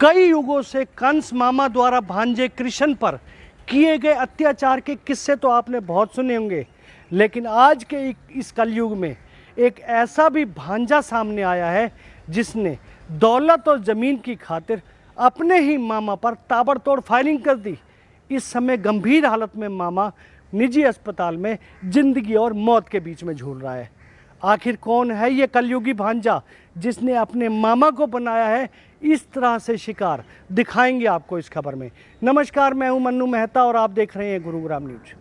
कई युगों से कंस मामा द्वारा भांजे कृष्ण पर किए गए अत्याचार के किस्से तो आपने बहुत सुने होंगे, लेकिन आज के इस कलयुग में एक ऐसा भी भांजा सामने आया है जिसने दौलत और ज़मीन की खातिर अपने ही मामा पर ताबड़तोड़ फायरिंग कर दी। इस समय गंभीर हालत में मामा निजी अस्पताल में जिंदगी और मौत के बीच में झूल रहा है। आखिर कौन है ये कलयुगी भांजा जिसने अपने मामा को बनाया है इस तरह से शिकार, दिखाएंगे आपको इस खबर में। नमस्कार, मैं हूं मन्नू मेहता और आप देख रहे हैं Gurugram news.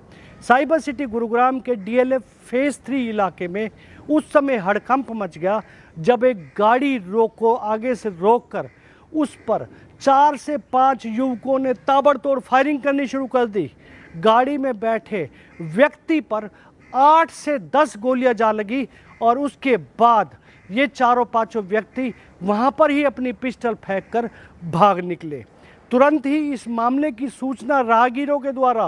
Cyber city Gurugram के डीएलएफ फेज 3 इलाके में उस समय हड़कंप मच गया जब एक गाड़ी को आगे से रोककर उस पर 4 से 5 युवकों ने ताबड़तोड़ फायरिंग करनी शुरू कर दी। गाड़ी में बैठे व्यक्ति पर 8 से 10 गोलियां जा लगी और उसके बाद ये चारों पांचों व्यक्ति वहां पर ही अपनी पिस्टल फेंककर भाग निकले। तुरंत ही इस मामले की सूचना राहगीरों के द्वारा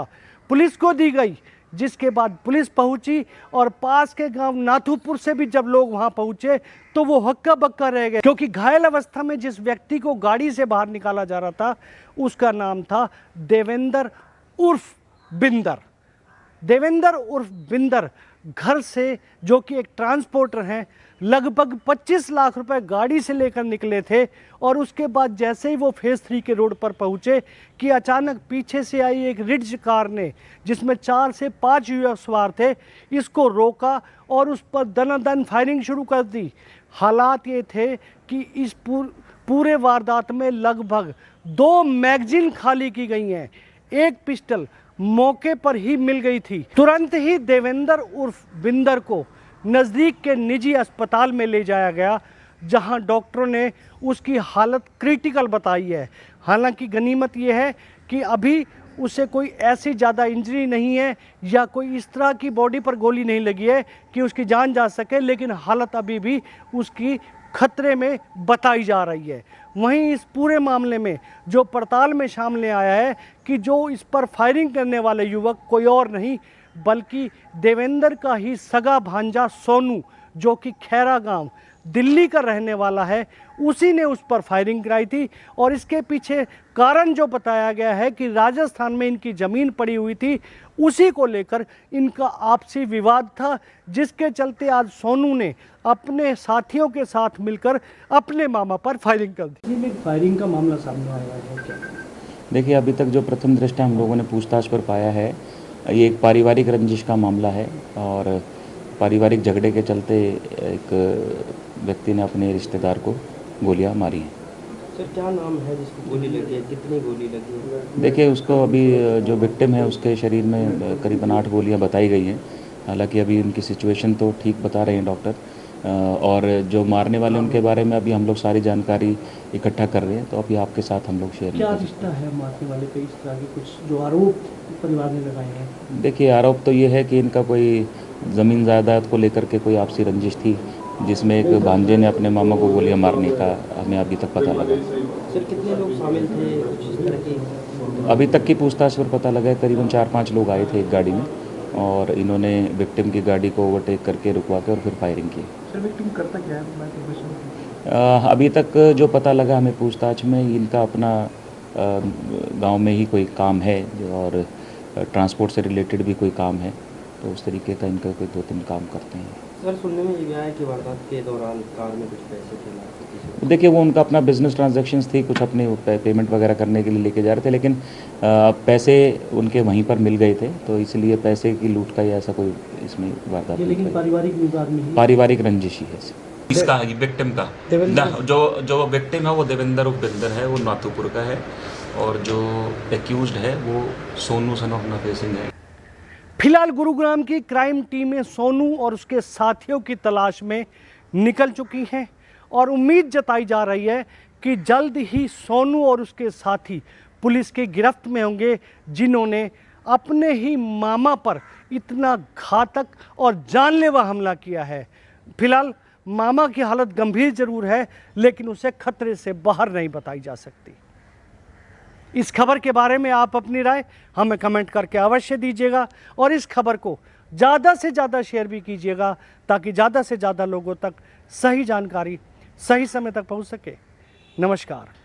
पुलिस को दी गई, जिसके बाद पुलिस पहुंची और पास के गांव नाथुपुर से भी जब लोग वहां पहुंचे तो वो हक्का बक्का रह गए, क्योंकि घायल अवस्था में जिस व्यक्ति को गाड़ी से बाहर निकाला जा रहा था उसका नाम था देवेंद्र उर्फ बिंदर। देवेंद्र उर्फ बिंदर घर से, जो कि एक ट्रांसपोर्टर हैं, लगभग 25 लाख रुपए गाड़ी से लेकर निकले थे और उसके बाद जैसे ही वो फेज 3 के रोड पर पहुंचे कि अचानक पीछे से आई एक रिड्ज कार ने, जिसमें 4 से 5 युवक सवार थे, इसको रोका और उस पर दनादन फायरिंग शुरू कर दी। हालात ये थे कि इस पूरे वारदात में लगभग 2 मैगजीन खाली की गई हैं। एक पिस्टल मौके पर ही मिल गई थी। तुरंत ही देवेंद्र उर्फ बिंदर को नज़दीक के निजी अस्पताल में ले जाया गया, जहां डॉक्टरों ने उसकी हालत क्रिटिकल बताई है। हालांकि गनीमत यह है कि अभी उसे कोई ऐसी ज़्यादा इंजरी नहीं है या कोई इस तरह की बॉडी पर गोली नहीं लगी है कि उसकी जान जा सके, लेकिन हालत अभी भी उसकी खतरे में बताई जा रही है। वहीं इस पूरे मामले में जो पड़ताल में सामने आया है कि जो इस पर फायरिंग करने वाले युवक कोई और नहीं बल्कि देवेंद्र का ही सगा भांजा सोनू, जो कि खैरा गांव दिल्ली का रहने वाला है, उसी ने उस पर फायरिंग कराई थी। और इसके पीछे कारण जो बताया गया है कि राजस्थान में इनकी ज़मीन पड़ी हुई थी, उसी को लेकर इनका आपसी विवाद था, जिसके चलते आज सोनू ने अपने साथियों के साथ मिलकर अपने मामा पर फायरिंग कर दी। फायरिंग का मामला सामने आया है क्या? देखिए, अभी तक जो प्रथम दृष्टया हम लोगों ने पूछताछ पर पाया है, ये एक पारिवारिक रंजिश का मामला है और पारिवारिक झगड़े के चलते एक व्यक्ति ने अपने रिश्तेदार को गोलियां मारी हैं। सर, क्या नाम है जिसको गोली लगी है, कितनी गोली लगी है? देखिए, उसको अभी जो विक्टिम है उसके शरीर में करीबन 8 गोलियां बताई गई हैं। हालांकि अभी उनकी सिचुएशन तो ठीक बता रहे हैं डॉक्टर, और जो मारने वाले उनके बारे में अभी हम लोग सारी जानकारी इकट्ठा कर रहे हैं, तो अभी आपके साथ हम लोग शेयर क्या रिश्ता है मारने वाले पे, इस तरह के कुछ जो आरोप परिवार ने लगाए हैं? देखिए, आरोप तो ये है कि इनका कोई ज़मीन जायदाद को लेकर के कोई आपसी रंजिश थी, जिसमें एक भांजे ने अपने मामा को गोलियां मारने का हमें अभी तक पता लगा। सर, कितने लोग शामिल थे कुछ इस तरह की? अभी तक की पूछताछ पर पता लगा है करीबन 4-5 लोग आए थे एक गाड़ी में और इन्होंने विक्टिम की गाड़ी को ओवरटेक करके रुकवा के और फिर फायरिंग की। सर, विक्टिम करता क्या है? अभी तक जो पता लगा हमें पूछताछ में, इनका अपना गांव में ही कोई काम है और ट्रांसपोर्ट से रिलेटेड भी कोई काम है, तो उस तरीके का इनका कोई 2-3 काम करते हैं। सर, सुनने में ये गया है कि वारदात के दौरान कार में कुछ पैसे थे। देखिए, वो उनका अपना बिजनेस ट्रांजैक्शंस थी, कुछ अपने पेमेंट वगैरह करने के लिए लेके जा रहे थे, लेकिन पैसे उनके वहीं पर मिल गए थे, तो इसलिए पैसे की लूट का या ऐसा कोई इसमें वारदात नहीं। लेकिन पारिवारिक विवाद में, पारिवारिक रंजिश ही है इसका विक्टिम का जो विक्टिम है वो देवेंद्र उर्फ बिंदर है, वो नाथुपुर का है और जो एक्यूज्ड है वो सोनू सन ऑफ नफे सिंह है। फिलहाल गुरुग्राम की क्राइम टीमें सोनू और उसके साथियों की तलाश में निकल चुकी हैं और उम्मीद जताई जा रही है कि जल्द ही सोनू और उसके साथी पुलिस की गिरफ्त में होंगे, जिन्होंने अपने ही मामा पर इतना घातक और जानलेवा हमला किया है। फिलहाल मामा की हालत गंभीर जरूर है, लेकिन उसे खतरे से बाहर नहीं बताई जा सकती। इस खबर के बारे में आप अपनी राय हमें कमेंट करके अवश्य दीजिएगा और इस खबर को ज़्यादा से ज़्यादा शेयर भी कीजिएगा, ताकि ज़्यादा से ज़्यादा लोगों तक सही जानकारी सही समय तक पहुंच सके। नमस्कार।